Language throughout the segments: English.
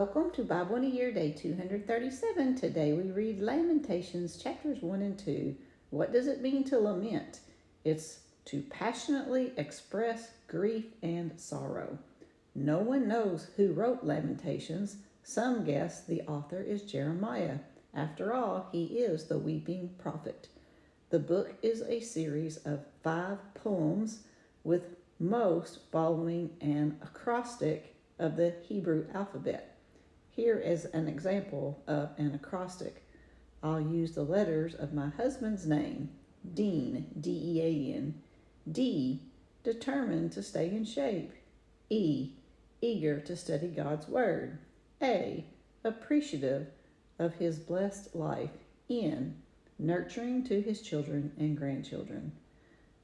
Welcome to Bible in a Year, day 237. Today we read Lamentations chapters 1 and 2. What does it mean to lament? It's to passionately express grief and sorrow. No one knows who wrote Lamentations. Some guess the author is Jeremiah. After all, he is the weeping prophet. The book is a series of 5 poems, with most following an acrostic of the Hebrew alphabet. Here is an example of an acrostic. I'll use the letters of my husband's name, Dean, D-E-A-N. D, determined to stay in shape. E, eager to study God's Word. A, appreciative of his blessed life. N, nurturing to his children and grandchildren.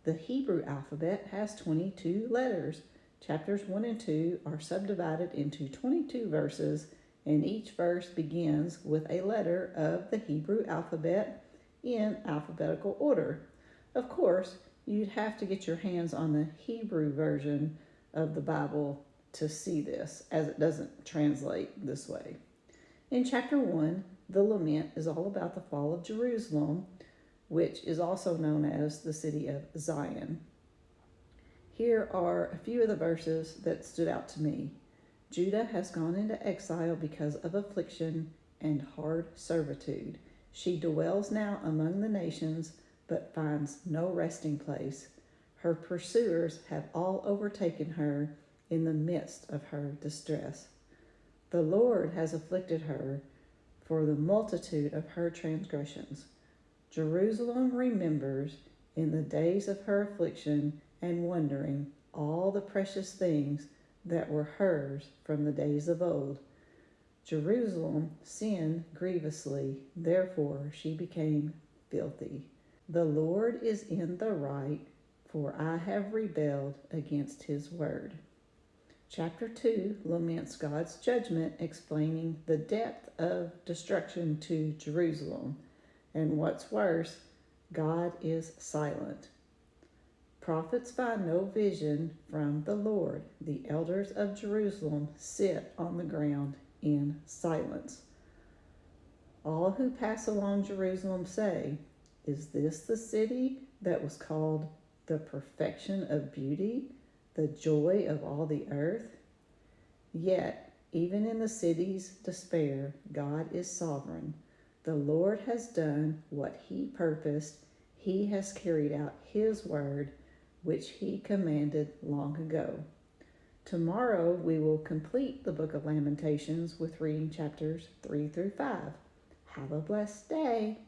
The Hebrew alphabet has 22 letters. Chapters 1 and 2 are subdivided into 22 verses, and each verse begins with a letter of the Hebrew alphabet in alphabetical order. Of course, you'd have to get your hands on the Hebrew version of the Bible to see this, as it doesn't translate this way. In chapter 1, the lament is all about the fall of Jerusalem, which is also known as the city of Zion. Here are a few of the verses that stood out to me. Judah has gone into exile because of affliction and hard servitude. She dwells now among the nations, but finds no resting place. Her pursuers have all overtaken her in the midst of her distress. The Lord has afflicted her for the multitude of her transgressions. Jerusalem remembers in the days of her affliction and wandering all the precious things that were hers from the days of old. Jerusalem sinned grievously, therefore she became filthy. The Lord is in the right, for I have rebelled against his word. Chapter 2 laments God's judgment, explaining the depth of destruction to Jerusalem. And what's worse, God is silent. Prophets find no vision from the Lord. The elders of Jerusalem sit on the ground in silence. All who pass along Jerusalem say, "Is this the city that was called the perfection of beauty, the joy of all the earth?" Yet, even in the city's despair, God is sovereign. The Lord has done what he purposed. He has carried out his word, which he commanded long ago. Tomorrow we will complete the book of Lamentations with reading chapters 3 through 5. Have a blessed day.